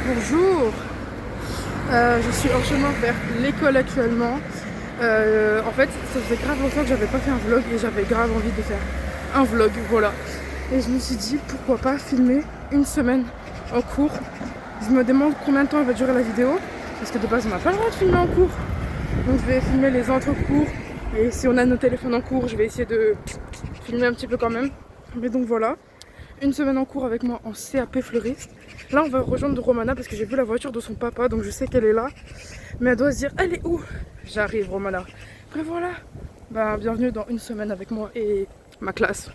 Bonjour, je suis en chemin vers l'école actuellement. En fait, ça faisait grave longtemps que j'avais pas fait un vlog et j'avais grave envie de faire un vlog, voilà. Et je me suis dit pourquoi pas filmer une semaine en cours. Je me demande combien de temps va durer la vidéo parce que de base on n'a pas le droit de filmer en cours. Donc je vais filmer les entre-cours et si on a nos téléphones en cours, je vais essayer de filmer un petit peu quand même. Mais donc voilà, une semaine en cours avec moi en CAP fleuriste. Là on va rejoindre Romana parce que j'ai vu la voiture de son papa, donc je sais qu'elle est là. Mais elle doit se dire, elle est où? J'arrive Romana. Après voilà, bah, bienvenue dans une semaine avec moi et ma classe.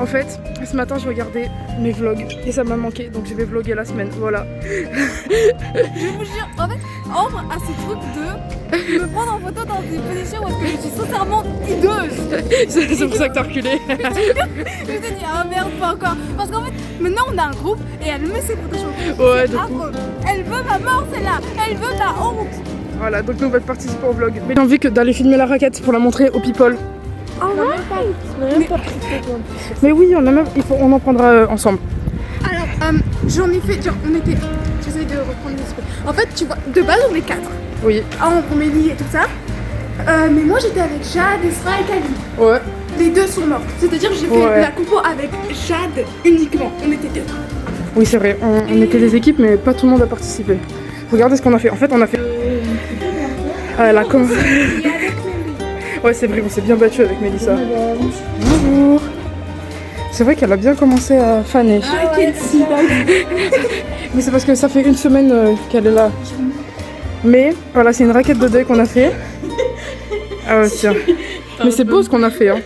En fait, ce matin je regardais mes vlogs et ça m'a manqué, donc je vais vlogger la semaine, voilà. Je vous jure, en fait, Ambre a ce truc de me prendre en photo dans des positions où est-ce que je suis sincèrement hideuse. C'est pour ça que t'as reculé. Je me suis dit, ah merde, pas encore. Parce qu'en fait, maintenant on a un groupe et elle met ses photos sur le groupe. Ouais, C'est de fou. affreux. Elle veut ma mort, celle-là. Elle veut ma honte. Voilà, donc nous on va participer au vlog. Mais j'ai envie d'aller filmer la raquette pour la montrer aux people. Oh ouais. Mais oui, on en prendra ensemble. Alors, j'en ai fait, genre, j'essaie de reprendre l'esprit. En fait, tu vois, de base on est 4. Oui. Ambre, Mélie et tout ça. Mais moi j'étais avec Jade, Esra et Kali. Ouais. Les deux sont morts. C'est-à-dire que j'ai fait la compo avec Jade uniquement. On était deux. Oui, c'est vrai. On était des équipes, mais pas tout le monde a participé. Regardez ce qu'on a fait. En fait, on a fait. La com. Ouais, c'est vrai, on s'est bien battu avec Mélissa. Bonjour. C'est vrai qu'elle a bien commencé à faner. Mais c'est parce que ça fait une semaine qu'elle est là. Mais voilà, c'est une raquette de deuil qu'on a fait. Ah ouais, tiens. Mais c'est beau ce qu'on a fait, hein.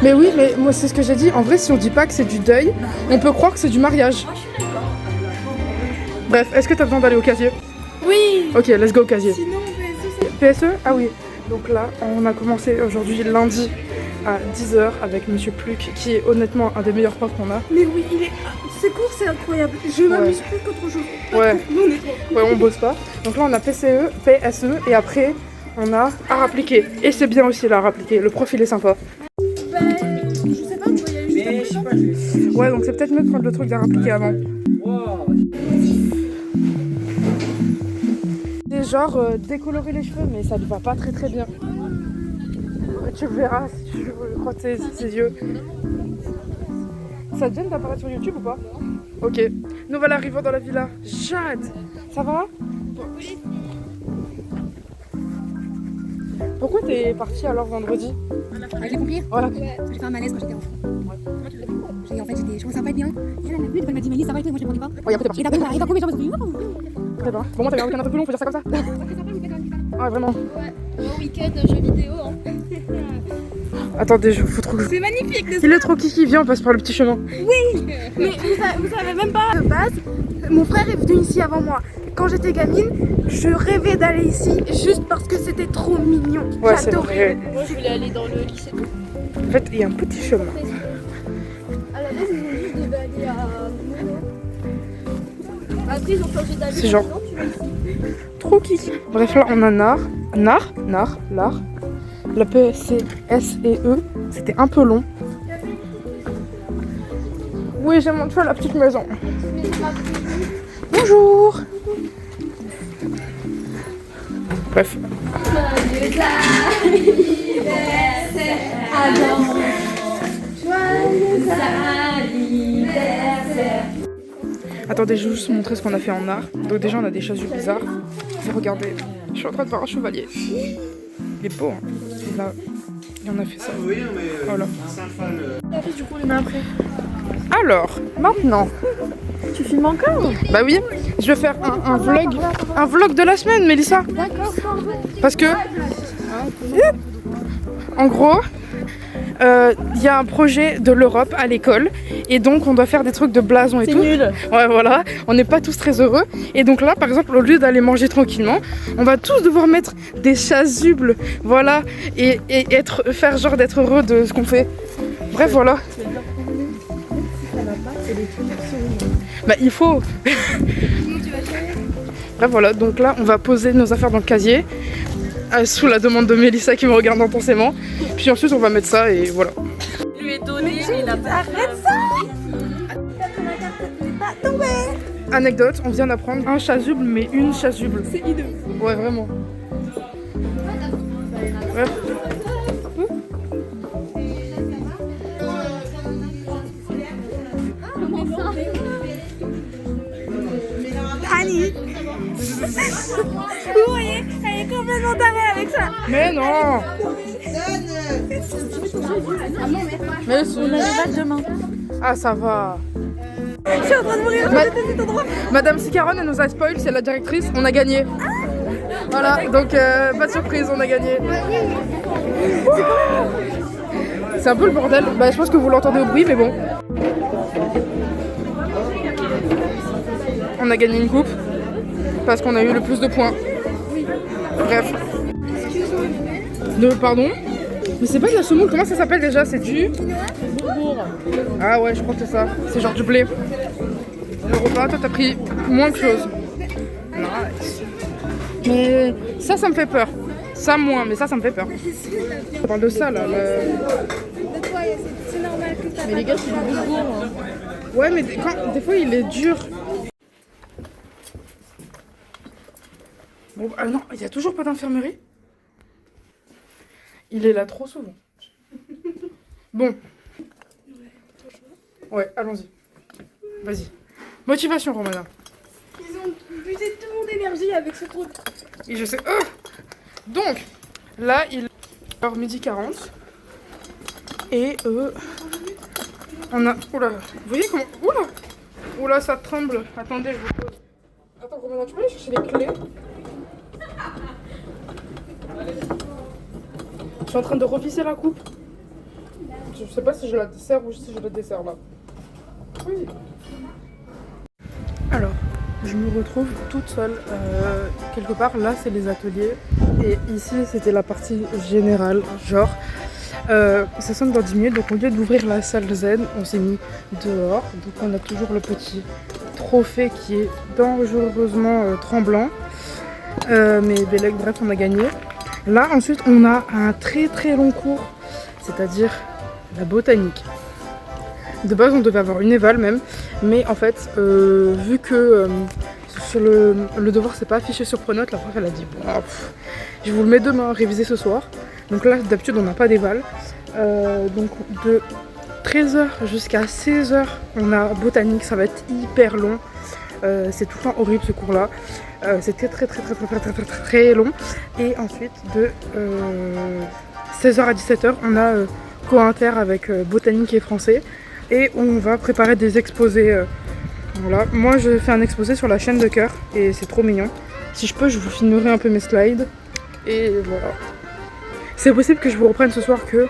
Mais oui, mais moi c'est ce que j'ai dit. En vrai, si on dit pas que c'est du deuil, on peut croire que c'est du mariage. Bref, est-ce que t'as besoin d'aller au casier? Oui. Ok, let's go au casier. Sinon, PSE? Ah oui. Donc là, on a commencé aujourd'hui lundi à 10h avec Monsieur Pluc, qui est honnêtement un des meilleurs profs qu'on a. mais oui, ses cours c'est incroyable. Je m'amuse plus qu'autre chose. Ouais. Nous, on est trop. Ouais, on bosse pas. Donc là, on a PCE, PSE et après, on a art appliqué. Et c'est bien aussi l'art appliqué. Le prof, il est sympa. Je sais pas, il y a eu juste un Ouais, donc c'est peut-être mieux de prendre le truc d'art appliqué avant. C'est genre décolorer les cheveux, mais ça ne va pas très très bien. Tu verras si tu crois tes yeux. Ça te gêne d'apparaître sur YouTube ou pas? Ok. Nous voilà arrivant dans la villa. Jade, ça va? Oui. Pourquoi t'es partie alors vendredi? Avec les pompiers? Voilà. J'ai fait un malaise quand j'étais enfant. En fait, je commençais à pas être bien. Et elle m'a vu, elle m'a dit, Mélisse, ça va et tout, et moi je répondais pas. Ouais, après t'es partie. Et d'après, elle arrive à couper, genre, je me suis dit, Très bien. Bon, moi t'avais un week-end un peu plus long, faut dire ça comme ça. Ouais, vraiment. ouais, bon week-end, jeux vidéo. Hein. Attendez, faut trop que je... C'est magnifique, n'est-ce Il est trop kiki, viens, on passe par le petit chemin. Mais vous savez même pas, de base, mon frère est venu ici avant moi. Quand j'étais gamine, je rêvais d'aller ici juste parce que c'était trop mignon. Ouais, c'est J'adorais. vrai. Moi, je voulais aller dans le lycée. En fait, il y a un petit chemin. À la base, ils ont dit que je devais aller à Mono. Après, ils ont changé d'avis. C'est genre- Maintenant, tu vas ici. Trop kiki. Bref, là, on a l'art. La P, C, S et E. C'était un peu long. Oui, j'ai montré la petite maison. Bonjour. Bref. Attendez, je vais juste vous montrer ce qu'on a fait en art. Donc déjà, on a des chasubles bizarres. Et regardez, je suis en train de voir un chevalier. Il est beau, hein. Là, et on a fait ça. Voilà. Du coup, on est après. Alors, maintenant, Tu filmes encore? bah oui, je vais faire un vlog de la semaine, Mélissa. D'accord. Parce que, en gros, il y a un projet de l'Europe à l'école et donc on doit faire des trucs de blason et tout. C'est nul. Ouais, voilà, on n'est pas tous très heureux. Et donc là, par exemple, au lieu d'aller manger tranquillement, on va tous devoir mettre des chasubles, voilà, et faire genre d'être heureux de ce qu'on fait. Bref, voilà. Bah, il faut. Bref, voilà, donc là, on va poser nos affaires dans le casier, sous la demande de Mélissa qui me regarde intensément. Puis ensuite, on va mettre ça et voilà. Je lui ai donné, il a pas. Arrête ça. Pas tombé. Anecdote, on vient d'apprendre un chasuble, mais une chasuble. C'est hideux. Ouais, vraiment. Bref. Annie. Vous voyez, elle est complètement tarée avec ça. Mais non. Mais si. demain. Ah, ça va. Je suis en train de mourir. C'est trop drôle. Madame Sicaron, elle nous a spoil, c'est la directrice, on a gagné. Voilà, donc pas de surprise, on a gagné. C'est un peu le bordel, bah, je pense que vous l'entendez au bruit, mais bon. On a gagné une coupe, parce qu'on a eu le plus de points. Bref. Pardon? Mais c'est pas de la semoule, comment ça s'appelle déjà? C'est du bourbourg. Ah ouais, je crois que c'est ça. C'est genre du blé. Le repas, toi t'as pris moins de choses. Nice. Mais ça me fait peur. Ça moins, mais ça me fait peur. On parle de ça là. C'est normal que ça. Mais les gars, c'est du bourbourg. Ouais, mais des fois il est dur. Bon, ah non, il y a toujours pas d'infirmerie. Il est là trop souvent. Bon. Ouais, allons-y. Vas-y. Motivation, Romana. Ils ont buté toute mon énergie avec ce truc. Et je sais. Donc, là, il est 12h40. Et on a. Oula. Vous voyez comment. Oula. Oula, ça tremble. Attendez, je vous pose. Attends, Romana, tu peux aller chercher les clés? Je suis en train de revisser la coupe. Je sais pas si je la desserre ou si je la desserre là. Oui. Alors, je me retrouve toute seule quelque part. Là, c'est les ateliers. Et ici, c'était la partie générale. Genre, ça sonne dans 10 minutes. Donc, au lieu d'ouvrir la salle zen, on s'est mis dehors. Donc, on a toujours le petit trophée qui est dangereusement tremblant. Mais Bélec, bref, on a gagné. Là, ensuite, on a un très très long cours, c'est-à-dire la botanique. De base, on devait avoir une éval même, mais en fait, vu que sur le devoir, c'est pas affiché sur Pronote, la prof, elle a dit bon, je vous le mets demain, révisez ce soir. Donc là, d'habitude, on n'a pas d'éval. Donc de 13h jusqu'à 16h, on a botanique, ça va être hyper long. C'est tout le temps horrible ce cours-là. C'était très long. Et ensuite, de 16h à 17h, on a co-inter avec botanique et français. Et on va préparer des exposés. Voilà. Moi, je fais un exposé sur la chaîne de cœur. Et c'est trop mignon. Si je peux, je vous filmerai un peu mes slides. Et voilà. C'est possible que je vous reprenne ce soir que...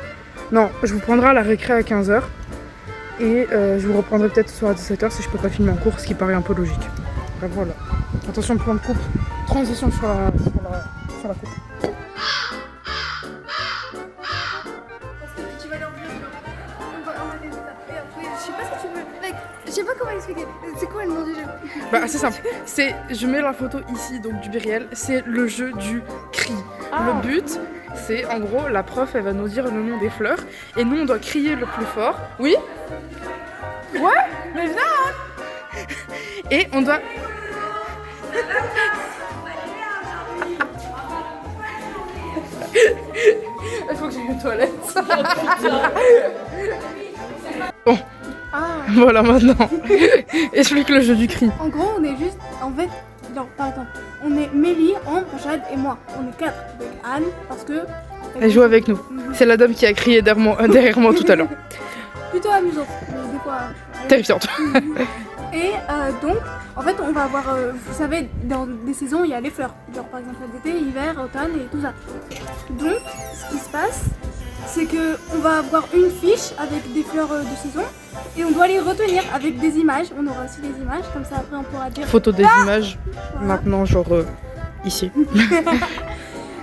Non, je vous prendrai à la récré à 15h. Et je vous reprendrai peut-être ce soir à 17h si je peux pas filmer en cours, ce qui paraît un peu logique. Bref, voilà. Attention, plan de coupe. Transition sur la coupe. Tu vas aller en bio. On va les étapes. Et après, je sais pas ce que tu veux. Like, je sais pas comment expliquer. C'est quoi le nom du jeu? Bah, c'est simple. Je mets la photo ici, donc du Biriel. C'est le jeu du cri. Le but, c'est en gros, la prof, elle va nous dire le nom des fleurs. Et nous, on doit crier le plus fort. Oui? Ouais? Mais viens! Et on doit... Il faut que j'aille aux toilettes. Bon. Voilà maintenant. Explique le jeu du cri. En gros, on est juste, en fait, genre, par exemple, on est Mélie, Ambre, Jade et moi. On est 4 avec Anne parce que... Elle joue avec nous. C'est la dame qui a crié derrière moi tout à l'heure. Plutôt amusante, des fois. Terrifiante. Et donc, en fait, on va avoir, vous savez, dans des saisons, il y a les fleurs. Genre, par exemple, l'été, hiver, automne et tout ça. Donc, ce qui se passe, c'est que on va avoir une fiche avec des fleurs de saison et on doit les retenir avec des images. On aura aussi des images, comme ça après on pourra dire... Photo des images, voilà. Maintenant, genre ici.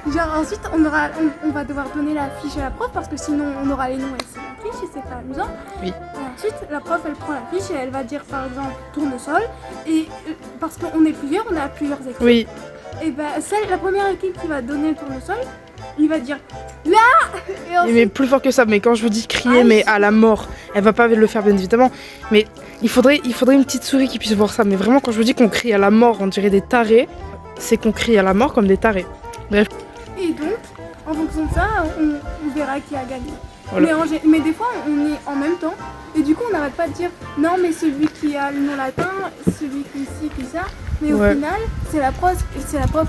Genre ensuite, on va devoir donner la fiche à la prof parce que sinon on aura les noms et c'est écrit. fiche et c'est pas amusant. Oui. Et ensuite, la prof, elle prend la fiche et elle va dire par exemple tournesol. Et parce qu'on est plusieurs, on a plusieurs équipes. Oui. Et ben, la première équipe qui va donner le tournesol, il va dire là. Et ensuite, Mais plus fort que ça, mais quand je vous dis crier, Ah, mais si. à la mort, elle va pas le faire bien évidemment. Mais il faudrait une petite souris qui puisse voir ça. Mais vraiment, quand je vous dis qu'on crie à la mort, on dirait des tarés, c'est qu'on crie à la mort comme des tarés. Bref. et donc, en fonction de ça, on verra qui a gagné. Voilà. Mais des fois, on est en même temps. Et du coup, on n'arrête pas de dire non, mais celui qui a le nom latin, celui qui ci, qui ça. Mais au Ouais. final, c'est la prof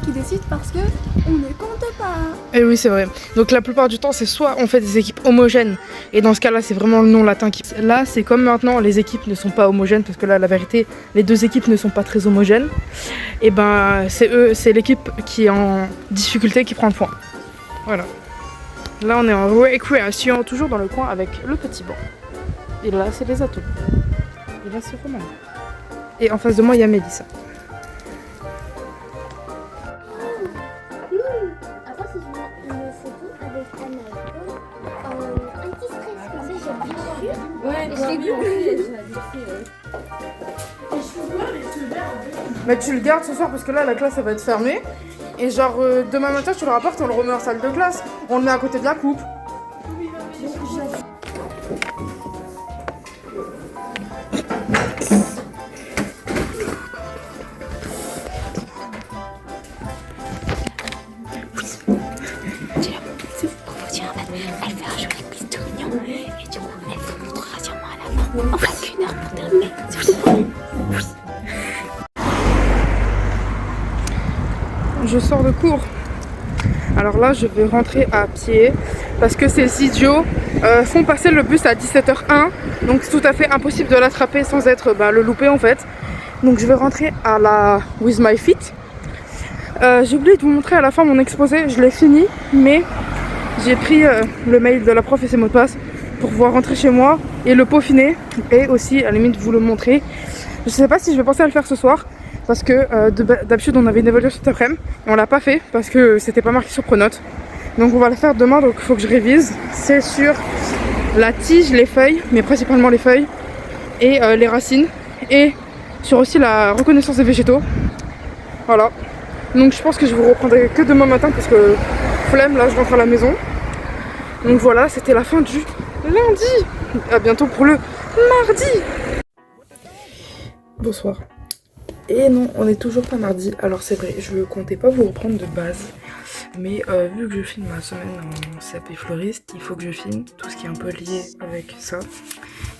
qui décide parce que on ne compte pas. Et oui, c'est vrai. Donc la plupart du temps, c'est soit on fait des équipes homogènes, et dans ce cas-là, c'est vraiment le nom latin qui... Là, c'est comme maintenant, les équipes ne sont pas homogènes, parce que là, la vérité, les deux équipes ne sont pas très homogènes. Et ben, c'est l'équipe qui est en difficulté qui prend le point. Voilà. Là, on est en récréation, toujours dans le coin avec le petit banc. Et là, c'est les atouts. Et là, c'est Roman. Et en face de moi, il y a Mélissa. Après, si je mets une photo avec Anna, un petit stress comme ça, j'appuie dessus. Ouais, Et je l'ai vu en Mais tu le gardes ce soir parce que là la classe elle va être fermée. Et genre demain matin tu le rapportes, on le remet en salle de classe. On le met à côté de la coupe. Je sors de cours. Alors là je vais rentrer à pied parce que ces idiots font passer le bus à 17h01. Donc c'est tout à fait impossible de l'attraper sans être le louper en fait. Donc je vais rentrer à la With My Feet. J'ai oublié de vous montrer à la fin mon exposé, je l'ai fini, mais j'ai pris le mail de la prof et ses mots de passe pour pouvoir rentrer chez moi et le peaufiner et aussi à la limite vous le montrer. Je sais pas si je vais penser à le faire ce soir parce que d'habitude on avait une évaluation cet après-midi et on l'a pas fait parce que c'était pas marqué sur Pronote. Donc on va le faire demain, donc il faut que je révise. C'est sur la tige, les feuilles, mais principalement les feuilles et les racines, et sur aussi la reconnaissance des végétaux. Voilà. Donc je pense que je vous reprendrai que demain matin parce que flemme, là je rentre à la maison. Donc voilà, c'était la fin du lundi. À bientôt pour le mardi. Bonsoir. Et non, on n'est toujours pas mardi. Alors c'est vrai, je comptais pas vous reprendre de base. Mais vu que je filme ma semaine en CAP fleuriste, il faut que je filme tout ce qui est un peu lié avec ça.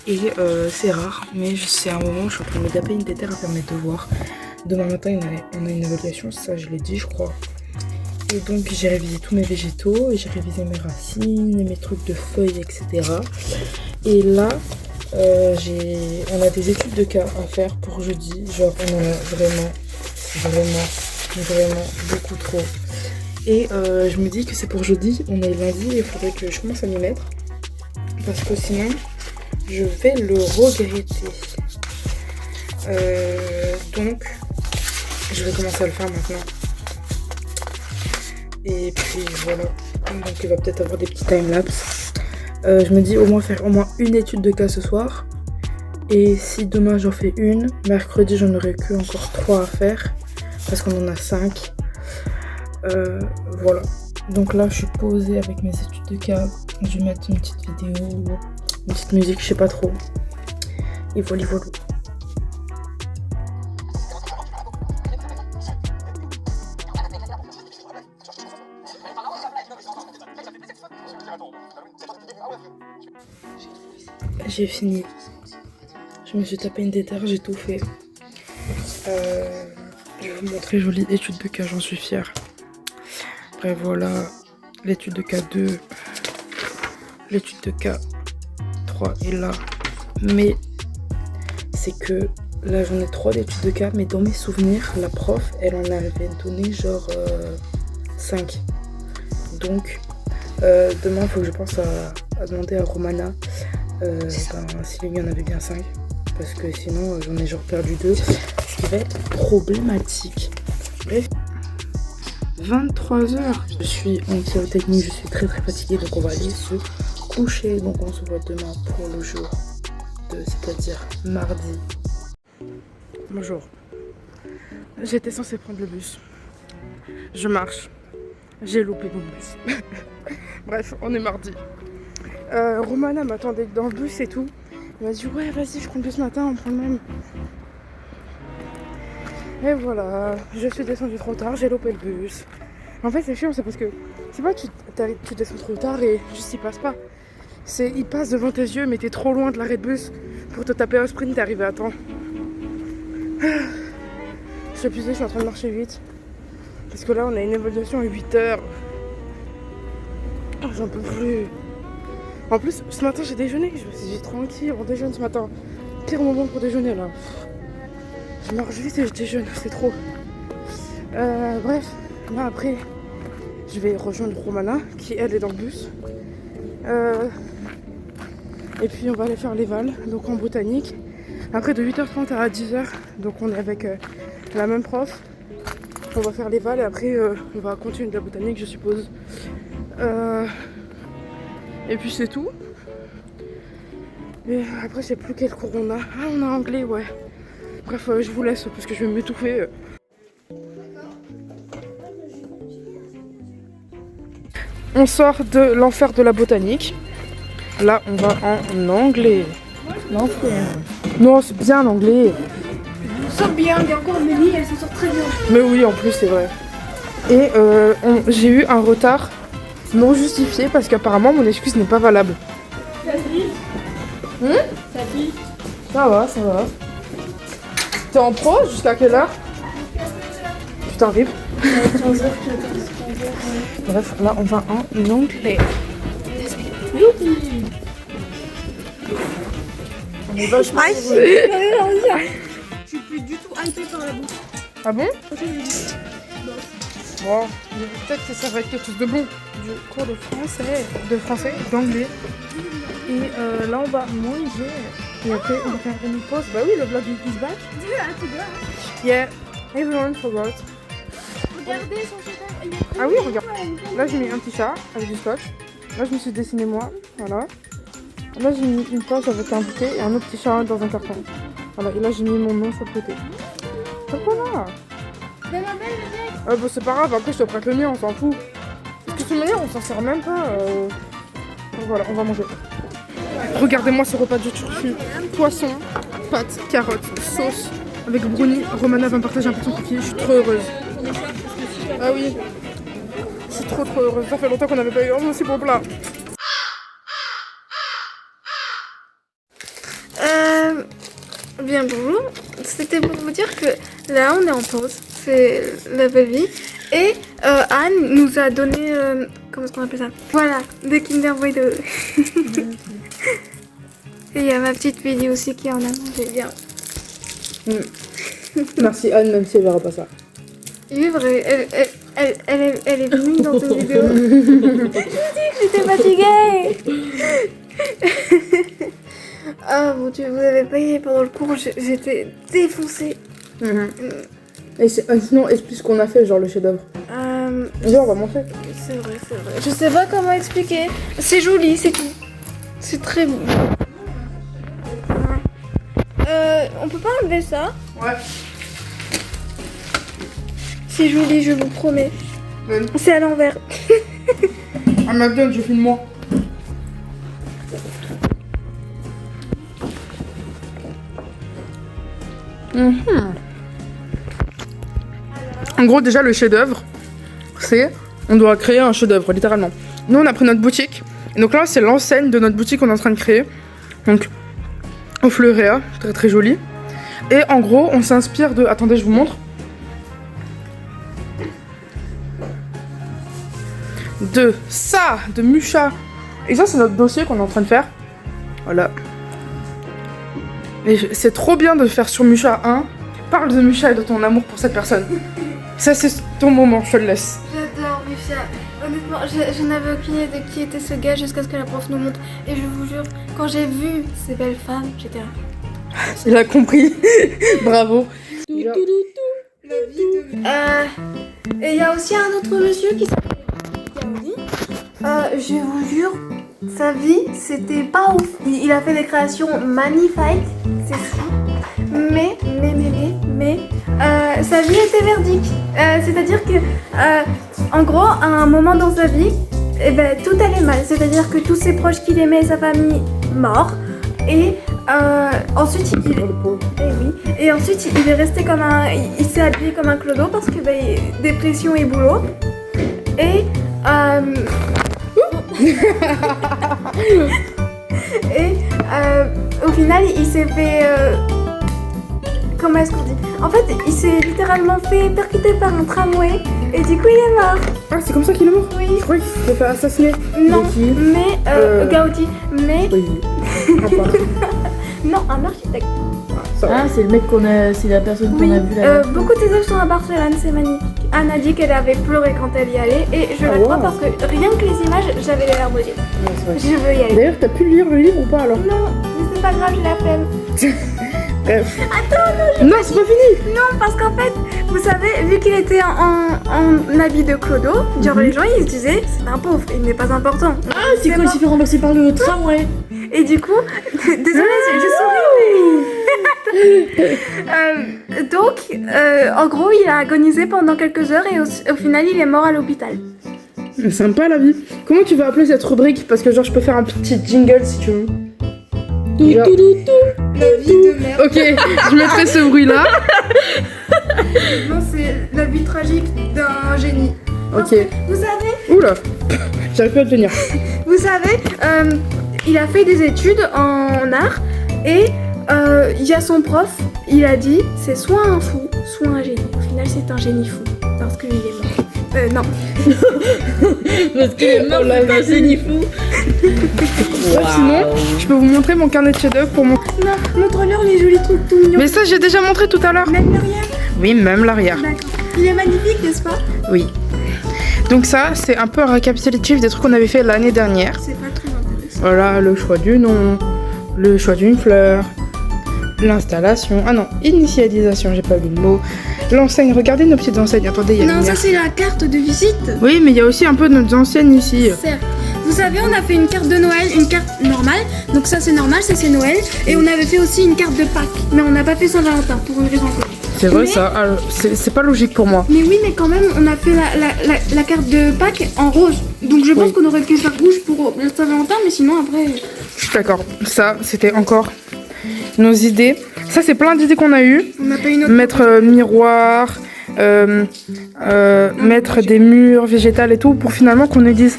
Et c'est rare, mais c'est un moment où je suis en train de me taper une déterre à faire mes devoirs. Demain matin, on a une évaluation, ça je l'ai dit je crois. Et donc j'ai révisé tous mes végétaux, et j'ai révisé mes racines, et mes trucs de feuilles, etc. Et là, on a des études de cas à faire pour jeudi. Genre on en a vraiment beaucoup trop. Et je me dis que c'est pour jeudi, on est lundi, et il faudrait que je commence à m'y mettre. Parce que sinon, je vais le regretter. Donc, je vais commencer à le faire maintenant. Et puis voilà. Donc il va peut-être avoir des petits timelapses. Je me dis au moins faire au moins une étude de cas ce soir. Et si demain j'en fais une, mercredi j'en aurai que encore 3 à faire. Parce qu'on en a 5. Voilà. Donc là je suis posée avec mes études de cas. Je vais mettre une petite vidéo, une petite musique, je sais pas trop. Et voilà. J'ai fini. Je me suis tapé une déterre, j'ai tout fait. Je vais vous montrer jolie étude de cas, j'en suis fière. Après voilà, l'étude de cas 2, l'étude de cas 3 est là. Mais c'est que là j'en ai 3 d'études de cas, mais dans mes souvenirs, la prof, elle en avait donné genre 5. Donc demain il faut que je pense à demander à Romana s'il y en avait bien 5. Parce que sinon j'en ai genre perdu 2. Ce qui va être problématique. Bref. 23h. Je suis en pyrotechnique, je suis très fatiguée, donc on va aller se coucher, donc on se voit demain pour le jour c'est-à-dire mardi. Bonjour. J'étais censée prendre le bus. Je marche. J'ai loupé mon bus. Bref, on est mardi. Romana m'attendait dans le bus et tout. Elle m'a dit ouais vas-y je prends le bus ce matin, on prend le même. Et voilà, je suis descendue trop tard, j'ai loupé le bus. En fait c'est chiant, c'est parce que c'est pas tu descends trop tard et juste il passe pas. C'est il passe devant tes yeux mais t'es trop loin de l'arrêt de bus pour te taper un sprint, t'es arrivé à temps. Je suis épuisée, je suis en train de marcher vite. Parce que là on a une évaluation à 8h. Oh, j'en peux plus. En plus ce matin j'ai déjeuné, je me suis dit tranquille, on déjeune ce matin. Pire moment pour déjeuner là. Je marche vite et je déjeune, c'est trop. Bref, là après je vais rejoindre Romana qui elle est dans le bus. Et puis on va aller faire les Vals, donc en botanique. Après de 8h30 à 10h, donc on est avec la même prof. On va faire les Vals et après on va continuer de la botanique je suppose. Et puis c'est tout. Et après je sais plus quel cours on a. Ah on a anglais ouais. Bref je vous laisse parce que je vais m'étouffer. On sort de l'enfer de la botanique. Là on va en anglais. L'enfer. Non c'est bien l'anglais. On sort bien, il y a encore Amélie, elle s'en sort très bien. Mais oui en plus c'est vrai. Et j'ai eu un retard non justifié parce qu'apparemment mon excuse n'est pas valable. Ça va, ça va. T'es en pro jusqu'à quelle heure? Putain rip. Bref, là on va en anglais. On est vachement Je suis plus du tout hypée par la bouffe. Ah bon? Bon, peut-être que ça va être quelque chose de bon. Du cours de français, d'anglais. Et là on va manger. Et après on va faire une pause. Bah oui, le vlog is back. Yeah, everyone forgot. Regardez son chat. Ah oui, regarde. Là j'ai mis un petit chat avec du scotch. Là je me suis dessiné moi, voilà. Là j'ai mis une poche avec un bouquet et un autre petit chat dans un carton. Voilà, et là j'ai mis mon nom sur le côté. Donc voilà. Bah c'est pas grave, après je te prête le mien, on s'en fout. Parce que de toute manière on s'en sert même pas. Donc voilà, on va manger. Regardez-moi ce repas de turfu. Poisson, pâtes, carottes, sauce avec brownie. Romana va me partager un petit cookie, je suis trop heureuse. Ah oui, je suis trop heureuse. Ça fait longtemps qu'on n'avait pas eu un aussi beau plat. Bien bonjour, c'était pour vous dire que là on est en pause, c'est la belle vie. Et Anne nous a donné, comment est-ce qu'on appelle ça? Voilà, des Kinder Bueno. Et il y a ma petite Billy aussi qui en a mangé bien. Merci Anne, même si elle verra pas ça. Oui, vrai, elle est venue dans cette vidéo. Je vous dis que j'étais fatiguée. Ah mon dieu, vous avez payé pendant le cours, j'étais défoncée. Et sinon, explique ce qu'on a fait, genre le chef-d'œuvre. Viens, on va montrer. C'est vrai. Je sais pas comment expliquer. C'est joli, c'est tout. C'est très beau. On peut pas enlever ça? Ouais. C'est joli, je vous promets. C'est à l'envers. Ah mais bien, je filme moi. En gros, déjà, le chef-d'œuvre, c'est on doit créer un chef-d'œuvre, littéralement. Nous, on a pris notre boutique. Et donc là, c'est l'enseigne de notre boutique qu'on est en train de créer. Donc, au Fleuréa, très très joli. Et en gros, on s'inspire de. Attendez, je vous montre. De ça, de Mucha. Et ça, c'est notre dossier qu'on est en train de faire. Voilà. Et c'est trop bien de faire sur Mucha 1. Parle de Mucha et de ton amour pour cette personne. Ça, c'est ton moment, je te le laisse. J'adore Mucha. Honnêtement, je n'avais aucune idée de qui était ce gars jusqu'à ce que la prof nous montre. Et je vous jure, quand j'ai vu ces belles femmes, j'étais là. Il a compris. Bravo. Et il y a aussi un autre monsieur qui s'appelle Gaudi. Je vous jure, sa vie, c'était pas ouf. Il a fait des créations magnifiques, c'est sûr. Mais, sa vie était merdique. C'est-à-dire que, en gros, à un moment dans sa vie, eh ben, tout allait mal. C'est-à-dire que tous ses proches qu'il aimait, sa famille, morts. Et ensuite, et ensuite, il est resté comme il s'est habillé comme un clodo parce que dépression et boulot. Et au final, il s'est fait comment est-ce qu'on dit? En fait, il s'est littéralement fait percuter par un tramway et du coup, il est mort. Ah, c'est comme ça qu'il est mort? Oui. Je croyais qu'il s'était fait assassiner. Non, De qui? mais Gaudi, mais Oui. Enfin, non, un architecte. ça va. Ah, c'est le mec c'est la personne qu'on Oui, a vue là. beaucoup de tes œuvres sont à Barcelone, c'est magnifique. Anne a dit qu'elle avait pleuré quand elle y allait et je la crois wow. parce que rien que les images, j'avais les larmes aux yeux. Ouais, c'est vrai. Je veux y aller. D'ailleurs, t'as pu lire le livre ou pas alors? Non, mais c'est pas grave, j'ai la flemme. Bref. Attends, Non, c'est pas fini. non, parce qu'en fait, vous savez, vu qu'il était en habit de clodo, genre les gens ils se disaient, c'est un pauvre, il n'est pas important. Ah, c'est quoi, il s'est fait rembourser par le tramway. Et du coup, désolée, je souris, mais... donc, en gros, il a agonisé pendant quelques heures et au final, il est mort à l'hôpital. Sympa la vie. Comment tu vas appeler cette rubrique? Parce que genre, je peux faire un petit jingle si tu veux. Genre- La vie de merde. Ok, je mettrai ce bruit-là. Non, c'est la vie tragique d'un génie. Ok. Vous savez, Oula, j'arrive pas à le tenir. il a fait des études en art et il y a son prof, il a dit c'est soit un fou, soit un génie. Au final, c'est un génie fou parce qu'il est mort. Non. Parce qu'il est mort, c'est un génie fou. Sinon, je peux vous montrer mon carnet de chef-d'œuvre pour mon. Non, montre-leur les jolis trucs tout mignons. Mais ça, j'ai déjà montré tout à l'heure. Même l'arrière. Oui, même l'arrière. D'accord. Il est magnifique, n'est-ce pas? Oui. Donc ça, c'est un peu un récapitulatif des trucs qu'on avait fait l'année dernière. C'est pas très intéressant. Voilà, le choix du nom, le choix d'une fleur, l'installation, ah non, initialisation, j'ai pas vu le mot, l'enseigne, regardez nos petites enseignes, attendez, il y a Non, une ça lumière. c'est la carte de visite. Oui, mais il y a aussi un peu de nos enseignes ici. Certes. Vous savez, on a fait une carte de Noël, une carte normale. Donc ça c'est normal, ça c'est Noël. Et on avait fait aussi une carte de Pâques. Mais on n'a pas fait Saint-Valentin pour une raison inconnue. C'est vrai Mais- ça, alors, c'est pas logique pour moi. Mais oui, mais quand même, on a fait la carte de Pâques en rose. Donc je pense Oui. qu'on aurait pu faire rouge pour le Saint-Valentin, mais sinon après... Je suis d'accord, ça, c'était encore nos idées. Ça, c'est plein d'idées qu'on a eues. On n'a pas une autre... Mettre miroir, mettre des murs végétales et tout, pour finalement qu'on nous dise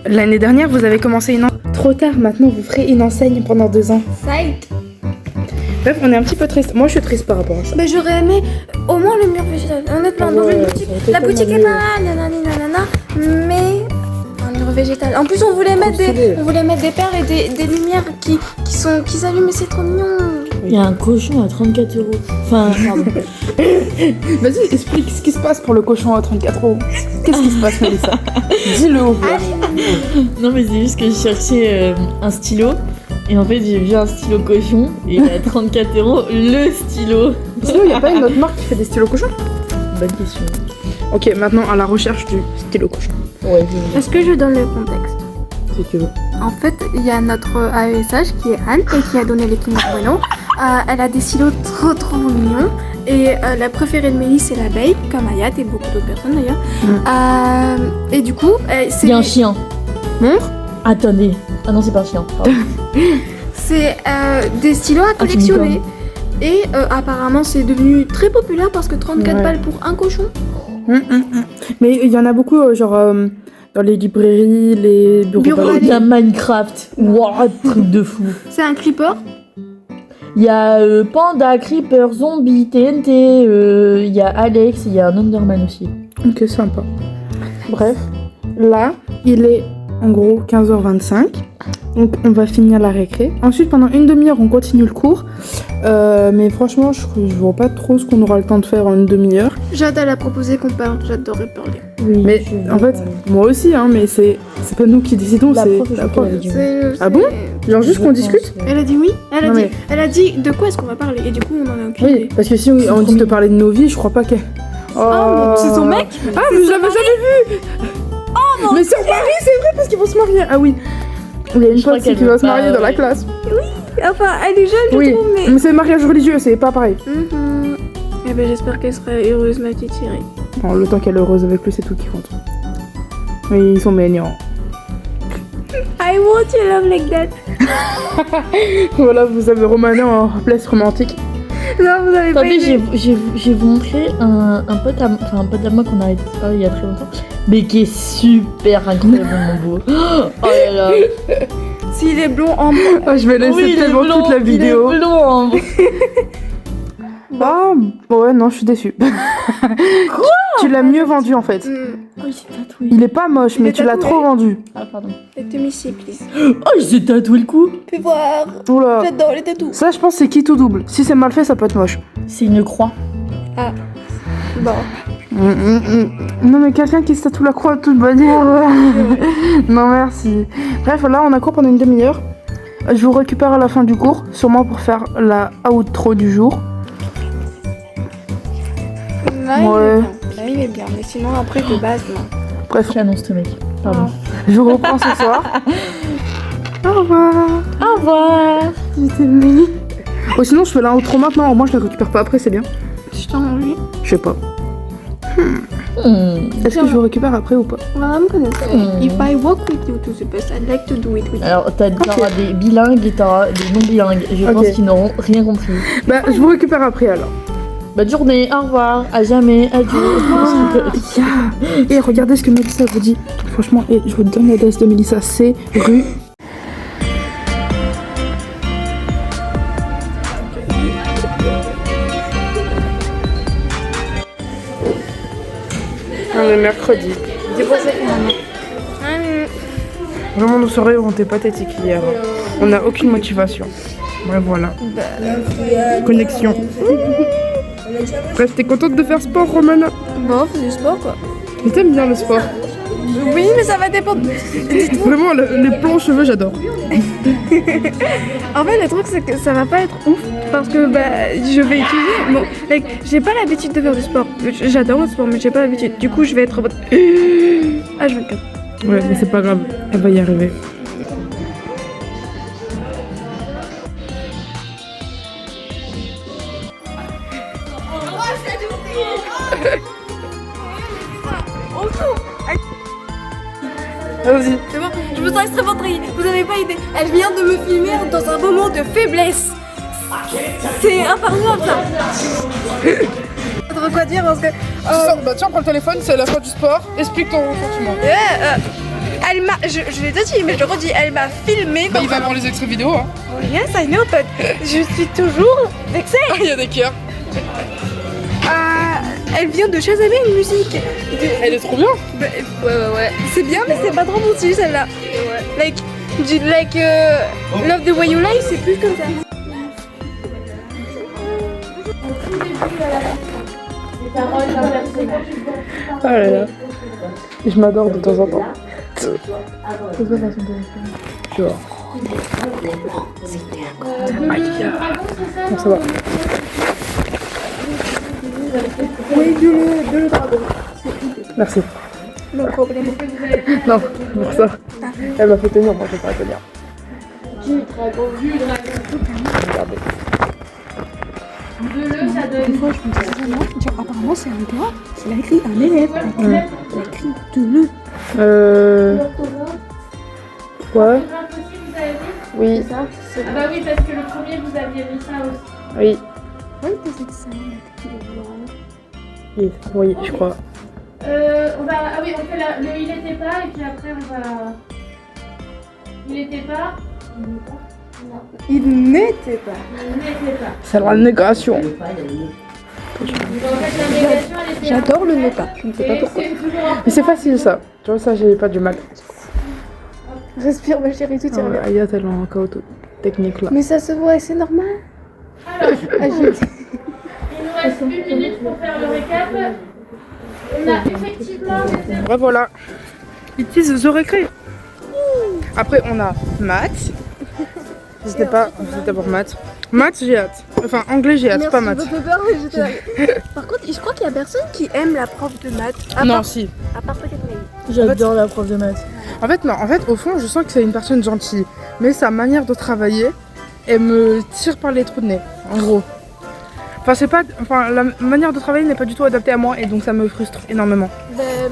l'année dernière vous avez commencé une trop tard, maintenant vous ferez une enseigne pendant 2 ans. Psych. Bref, on est un petit peu triste. Moi je suis triste par rapport à ça. Bah j'aurais aimé au moins le mur végétal. Honnêtement, dans une boutique, la boutique est pas mal, nanani, nanana, mais un mur végétal. En plus, on voulait mettre des perles et des lumières qui s'allument, et c'est trop mignon. Il y a un cochon à 34 €. Enfin, pardon. Vas-y, explique ce qui se passe pour le cochon à 34 €. Qu'est-ce qui se passe, Mélissa? Dis-le au voir. Non, mais c'est juste que je cherchais un stylo. Et en fait, j'ai vu un stylo cochon. Et à 34 € le stylo. Sinon, il n'y a pas une autre marque qui fait des stylos cochons? Bonne question. Ok, maintenant à la recherche du stylo cochon. Ouais, je vais Est-ce que je donne le contexte? Si tu veux. En fait, il y a notre AESH qui est Anne et qui a donné les Kinder Bueno. Elle a des silos trop mignons. Et la préférée de Mélie, c'est l'abeille, comme Ayat et beaucoup d'autres personnes d'ailleurs. Et du coup, c'est Il y a un chien. Montre. Attendez. Ah non, c'est pas un chien. Pardon. c'est des stylos à collectionner. Et apparemment, c'est devenu très populaire parce que 34 Ouais. balles pour un cochon. Mais il y en a beaucoup, dans les librairies, les bureaux. Bureaux d'adresse. Il y a Minecraft. Waouh, truc de fou. C'est un clipper. Il y a Panda, Creeper, Zombie, TNT. Il y a Alex. Il y a un Underman aussi. Ok, sympa. Bref, là, il est en gros 15h25. Donc, on va finir la récré. Ensuite, pendant une demi-heure, on continue le cours. Mais franchement, je vois pas trop ce qu'on aura le temps de faire en une demi-heure. Jade, elle a proposé qu'on parle. J'adorerais parler. Oui, Mais en fait, moi aussi, hein, mais c'est pas nous qui décidons, la c'est prof, je la crois prof. qu'elle a dit oui. Ah bon? Genre juste qu'on discute? Elle a dit oui. Elle a, Non, dit, mais- elle a dit de quoi est-ce qu'on va parler. Et du coup, on en a aucune Oui, idée. parce que si on dit de parler de nos vies, je crois pas qu'elle. Oh, c'est son mec? Ah, mais je l'avais jamais vu! Oh, mais c'est en Paris, c'est vrai, parce qu'ils vont se marier! Ah oui! Il y a une Je crois pote qu'elle qui veut va se pas, marier dans la ouais. classe. Enfin, elle est jeune, je Oui, trouve, mais. mais c'est le mariage religieux, c'est pas pareil. Eh ben, j'espère qu'elle sera heureuse, ma petite chérie. Bon, le temps qu'elle est heureuse avec lui, c'est tout qui compte. Oui, ils sont mignons. I want your love like that. Voilà, vous avez Romané en place romantique. Non, vous avez pas Attendez, idée. j'ai vous montré un pote à moi qu'on a arrêté de parler il y a très longtemps, mais qui est super incroyablement beau. Oh là là. S'il est blond en Ah, je vais laisser Oui, il est tellement blond, toute la vidéo. Il est blond, hein. Ah, ouais, non, je suis déçue. Tu l'as mieux vendu en fait. Oh, il s'est tatoué. Il est pas moche, mais est tu l'as tatoué. trop vendu. Ah, pardon. Let me see, please. Oh, il s'est tatoué le cou. Fais voir. Oula. J'adore les tatous. Ça, je pense, c'est qui tout double. Si c'est mal fait, ça peut être moche. C'est une croix. Bon. Non, mais quelqu'un qui se tatoue la croix de toute manière. Non, merci. Bref, là, on a cours pendant une demi-heure. Je vous récupère à la fin du cours, sûrement pour faire la outro du jour. Là, Ouais. Là, il est bien. Mais sinon, après, de base, non. Bref, J'annonce ce mec. Pardon. je vous reprends ce soir. Au revoir. Au revoir. Je t'aime. Oh, sinon, je fais la outro maintenant. Au moins, je la récupère pas après, c'est bien. Je t'en envie. Je sais pas. Est-ce que je vous récupère après ou pas? Voilà, me connaissez. If I walk with you to the bus, I'd like to do it with you. Alors, t'auras des bilingues et t'auras des non-bilingues. Je pense Ok. qu'ils n'auront rien compris. Bah, je vous récupère après alors. Bonne journée, au revoir, à jamais, adieu. Et regardez ce que Mélissa vous dit. Franchement, et je vous donne l'adresse de Mélissa. C'est rue. On est mercredi. Vraiment, nos soirées ont été pathétiques hier. On n'a aucune motivation. Ouais, voilà. Connexion. Bref, t'es contente de faire sport, Romana? Bon, c'est du sport, quoi. Mais t'aimes bien le sport. Oui, mais ça va dépendre. Vraiment, les plans aux cheveux, j'adore. En fait, le truc, c'est que ça va pas être ouf. Parce que bah, je vais étudier. Bon, like, j'ai pas l'habitude de faire du sport. J'adore le sport, mais j'ai pas l'habitude. Du coup, je vais être en mode H24. Ouais, mais c'est pas grave, elle va y arriver. Vas-y. C'est bon, je me sens extrêmement trahie. Vous avez pas idée. Elle vient de me filmer dans un moment de faiblesse. C'est impardonnable ça. Pas trop quoi dire parce que. Bah tiens, prends le téléphone, c'est la fin du sport. Explique ton sentiment. Elle m'a. Je l'ai déjà dit, mais je le redis, elle m'a filmé. Bah il va avoir les extraits vidéo, hein. Yes, I know, but je suis toujours vexée. Il y a des cœurs. Elle vient de chasamer une musique. Elle est trop bien. Bah, ouais. C'est bien, mais c'est pas trop mon style celle-là. Ouais. Love the way you lie, c'est plus comme ça. Oh là là. Je m'adore de temps en temps. Genre. Aïe. Bon, ça va. Oui, de le dragon. Merci. No problème. Non, pour ça. Elle m'a fait tenir, moi je vais pas tenir. Regardez. Des fois, je me disais vraiment, genre, apparemment, c'est un gars qui a écrit un élève. Il a écrit de le. Quoi? Oui. Ah bah oui, parce que le premier, vous aviez mis ça aussi. Oui. Oui, peut-être ça, il a écrit de blanc. Oui, oui, je crois. Ah oui, on fait le il était pas, et puis après on va... Il était pas. Il n'était pas. Il n'était pas. C'est la négation. Donc en fait, la négation, elle était... J'adore le nota. Je ne sais pas Et pourquoi. c'est toujours Mais c'est facile ça. Tu vois, ça, j'ai pas du mal. Respire, ma chérie, tout ira bien. Il y a tellement un chaos technique là. Mais ça se voit, c'est normal. Alors, Ah, je- il nous reste 1 minute pour faire le récap. On a effectivement... Bref, voilà. It is the récré. Après, on a maths. N'hésitez pas, vous êtes d'abord maths. Maths, j'ai hâte. Enfin, anglais, j'ai hâte, pas maths. Ça me fait peur, mais j'étais là. Par contre, je crois qu'il y a personne qui aime la prof de maths. Non, si. À part peut-être Maï. J'adore la prof de maths. En fait, non. En fait, au fond, je sens que c'est une personne gentille. Mais sa manière de travailler, elle me tire par les trous de nez. En gros. Enfin, la manière de travailler n'est pas du tout adaptée à moi et donc ça me frustre énormément.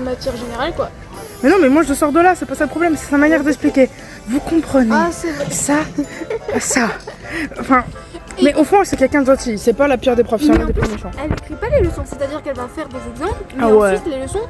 Matière générale quoi. Mais non, mais moi je sors de là, c'est pas ça le problème, c'est sa manière d'expliquer. Vous comprenez Ah c'est vrai. ça. Enfin, mais au fond, c'est quelqu'un de gentil, c'est pas la pire des profs, il y en a Mais en des plus, plus méchants. elle écrit pas les leçons, c'est-à-dire qu'elle va faire des exemples, mais Ah ouais. ensuite les leçons.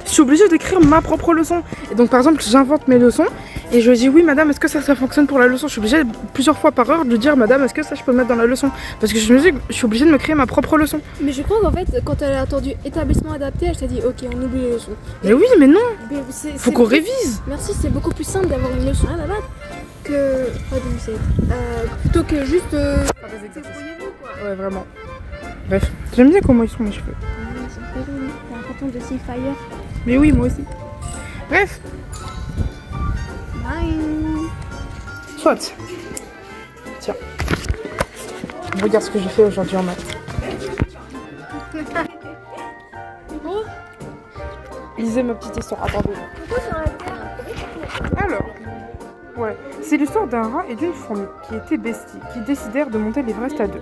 Je suis obligée d'écrire ma propre leçon. Et donc par exemple, j'invente mes leçons et je dis oui madame, est-ce que ça fonctionne pour la leçon? Je suis obligée plusieurs fois par heure de dire madame, est-ce que ça je peux mettre dans la leçon? Parce que je me dis que je suis obligée de me créer ma propre leçon. Mais je crois qu'en fait, quand elle a entendu établissement adapté, elle s'est dit ok, on oublie les leçons. Mais oui, mais non, Mais faut qu'on révise. Merci, c'est beaucoup plus simple d'avoir une leçon à la base que. Plutôt que juste. Débrouillez-vous quoi. Ouais, vraiment. Bref, j'aime bien comment ils sont mes cheveux. C'est très joli. T'as un carton de Seafire. Mais oui, moi aussi. Bref, soit. Tiens. Regarde ce que j'ai fait aujourd'hui en maths. Lisez ma petite histoire. Attendez. Alors, ouais, c'est l'histoire d'un rat et d'une fourmi qui étaient besties, qui décidèrent de monter l'Everest à deux.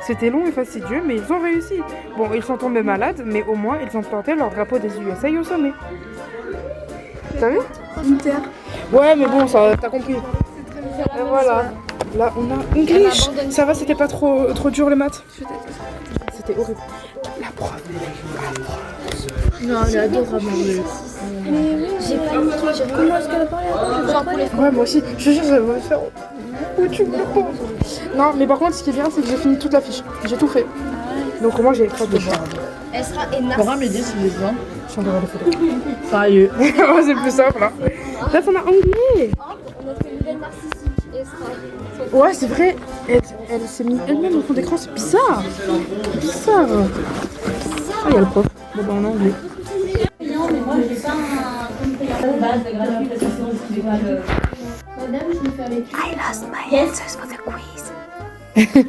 C'était long et fastidieux, mais ils ont réussi. Bon, ils sont tombés malades, mais au moins ils ont planté leur drapeau des USA au sommet. T'as vu? Ouais, mais bon, ça, t'as compris. Et voilà. Là, on a English. Ça va, c'était pas trop dur les maths? C'était horrible. La prof. Non, elle est adorable. J'ai paniqué, j'ai comment est-ce qu'elle a parlé avant? Genre pour les Ouais, moi aussi. Je te jure, ça va me faire. Où tu me penses? Non, mais par contre, ce qui est bien, c'est que j'ai fini toute la fiche. J'ai tout fait. Donc, au moins, j'ai pas de choix. Elle sera énorme. Pourra m'aider s'il est besoin. Je suis en train de faire des photos. Sérieux. Oh, c'est plus simple, là. Bref, on a anglais. On a fait une nouvelle narcissique. Elle sera. Ouais, c'est vrai. Elle s'est mise elle-même au fond d'écran. C'est bizarre. Bizarre. Ah, il y a le prof. Bon, bah, en anglais. Non, mais moi j'ai pas un compte de base de gratuit parce que sinon je suis pas le. Madame, je me fais avec. I lost my answers for the quiz.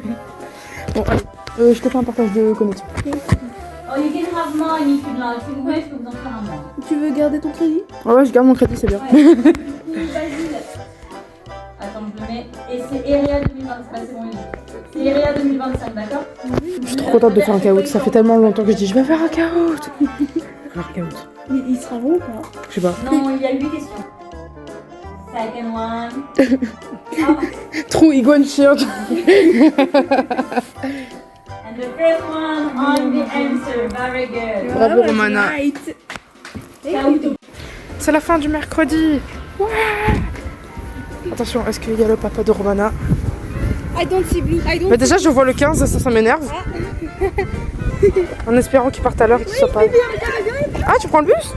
Bon, allez. Je te fais un partage de connexion. Oh, you can have mine if you like. Si vous voulez, je peux vous en faire un moi. Tu veux garder ton crédit? Ah ouais, je garde mon crédit, c'est bien. Vas-y. Attends, je le mets. Et c'est EREA 2025. C'est bon, c'est EREA 2025, d'accord? Je suis trop contente de faire un caout. Ça fait tellement longtemps que je dis je vais faire un caout. Alors, caout. Mais il sera bon ou pas? Je sais pas. Non, il y a 8 questions. Second one. True ego shield. And the first one on the answer. Very good. Bravo Romana. Ciao. C'est la fin du mercredi. Ouais. Attention, est-ce qu'il y a le papa de Romana? I don't see blue. I don't. Bah déjà je vois le 15, ça m'énerve. En espérant qu'il parte à l'heure et qu'il soit pas. Ah, tu prends le bus?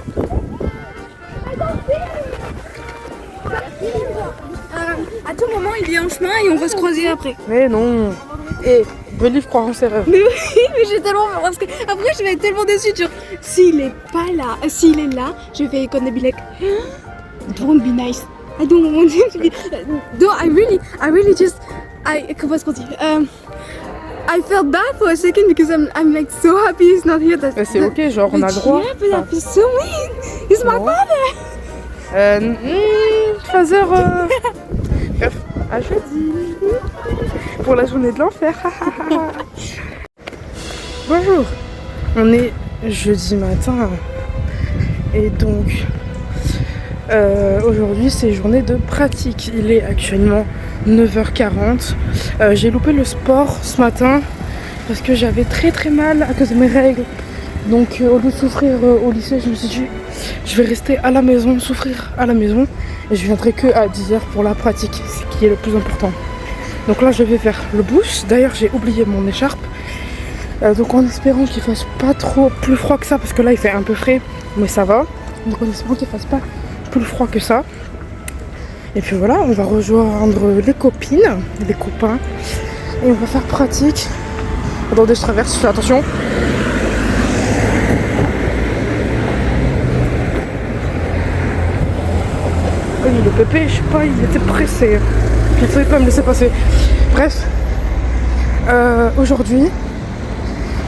À tout moment, il est en chemin et on va se croiser après. Mais non. Et Believe croire en ses rêves. Mais oui, mais j'ai tellement peur parce que après je vais être tellement déçue. Genre, s'il est pas là, s'il est là, je vais gonna be like, don't be nice. I don't want him to be. No, I really just, comment est-ce qu'on dit? I felt bad for a second because I'm like so happy he's not here. That, C'est ok, genre on a le droit. Yeah, but I feel so mean. He's my father. Father. Bref, à jeudi. Pour la journée de l'enfer. Bonjour. On est jeudi matin. Et donc, aujourd'hui c'est journée de pratique. Il est actuellement 9h40. J'ai loupé le sport ce matin parce que j'avais très mal à cause de mes règles. Donc au lieu de souffrir au lycée, je me suis dit je vais rester à la maison, souffrir à la maison. Et je viendrai que à 10h pour la pratique, ce qui est le plus important. Donc là je vais vers le bus. D'ailleurs j'ai oublié mon écharpe. Donc en espérant qu'il fasse pas trop plus froid que ça, parce que là il fait un peu frais, mais ça va. Donc en espérant qu'il fasse pas plus froid que ça. Et puis voilà, on va rejoindre les copines, les copains. Et on va faire pratique. Attendez, je traverse, je fais attention. Oui, le pépé, je sais pas, il était pressé. Il ne savait pas me laisser passer. Bref, aujourd'hui,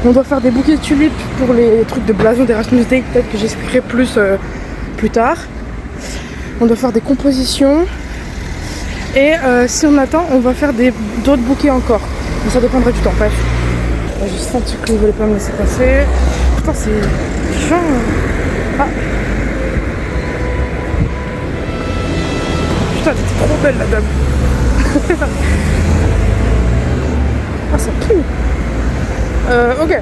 on doit faire des bouquets de tulipes pour les trucs de blason d'Erasmus Day. Peut-être que j'expliquerai plus plus tard. On doit faire des compositions. Et si on attend, on va faire d'autres bouquets encore. Mais ça dépendra du temps, bref. J'ai senti que ne voulait pas me laisser passer. Putain, c'est chiant. Ah. Putain, elle était trop belle la dame. Ah, ça pue. Ok.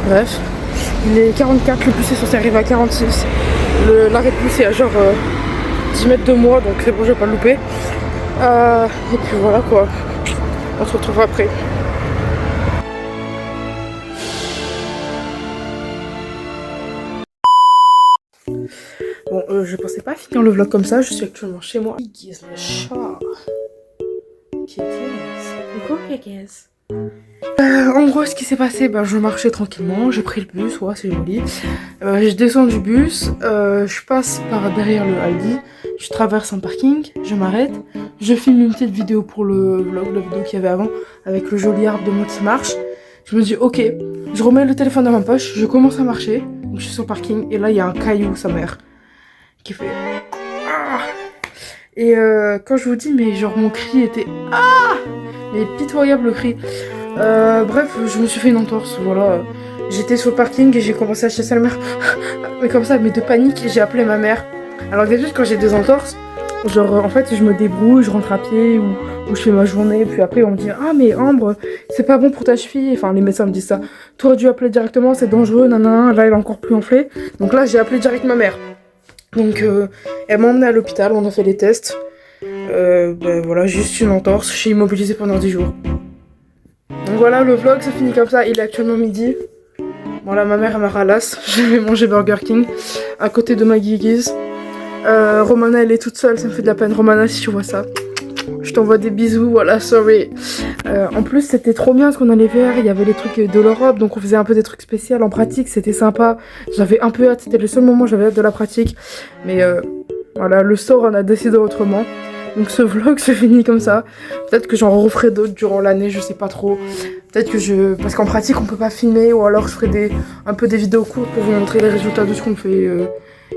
Bref. Il est 44, le bus est censé arriver à 46. L'arrêt de bus est à genre 10 mètres de moi, donc c'est bon, je vais pas le louper. Et puis voilà quoi. On se retrouvera après. Bon, je pensais pas finir le vlog comme ça, je suis actuellement chez moi. Qu'est-ce le chat? Qu'est-ce? En gros, ce qui s'est passé, je marchais tranquillement, j'ai pris le bus, ouais, c'est joli. Je descends du bus, je passe par derrière le Aldi, je traverse un parking, je m'arrête, je filme une petite vidéo pour le vlog, la vidéo qu'il y avait avant, avec le joli arbre de moi qui marche. Je me dis, ok, je remets le téléphone dans ma poche, je commence à marcher, donc je suis sur le parking, et là, il y a un caillou, sa mère, qui fait... Ah. Et quand je vous dis, mais genre mon cri était... Ah, mais pitoyable le cri. Bref, je me suis fait une entorse, voilà. J'étais sur le parking et j'ai commencé à chasser la mère. Mais comme ça, mais de panique, j'ai appelé ma mère. Alors d'habitude, quand j'ai des entorses, genre en fait, je me débrouille, je rentre à pied ou je fais ma journée. Puis après, on me dit, ah mais Ambre, c'est pas bon pour ta cheville. Enfin, les médecins me disent ça. Tu aurais dû appeler directement, c'est dangereux, nanana. Là, elle est encore plus enflée. Donc là, j'ai appelé direct ma mère. Donc elle m'a emmenée à l'hôpital, on a fait les tests. Voilà, juste une entorse, je suis immobilisée pendant 10 jours. Donc voilà, le vlog se finit comme ça, il est actuellement midi. Voilà, ma mère elle m'a ralasse, je vais manger Burger King à côté de ma guiguise. Romana elle est toute seule, ça me fait de la peine. Romana, si tu vois ça, je t'envoie des bisous, voilà, sorry. En plus c'était trop bien ce qu'on allait faire, il y avait les trucs de l'Europe, donc on faisait un peu des trucs spéciaux en pratique, c'était sympa. J'avais un peu hâte, c'était le seul moment où j'avais hâte de la pratique. Mais voilà, le sort en a décidé autrement. Donc ce vlog se finit comme ça. Peut-être que j'en referai d'autres durant l'année, je sais pas trop. Peut-être que parce qu'en pratique on peut pas filmer, ou alors je ferai un peu des vidéos courtes pour vous montrer les résultats de ce qu'on fait.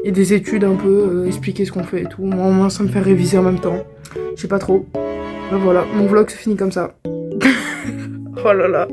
Et des études un peu, expliquer ce qu'on fait et tout. Moi ça me fait réviser en même temps. Je sais pas trop. Ben voilà, mon vlog se finit comme ça. Oh là là.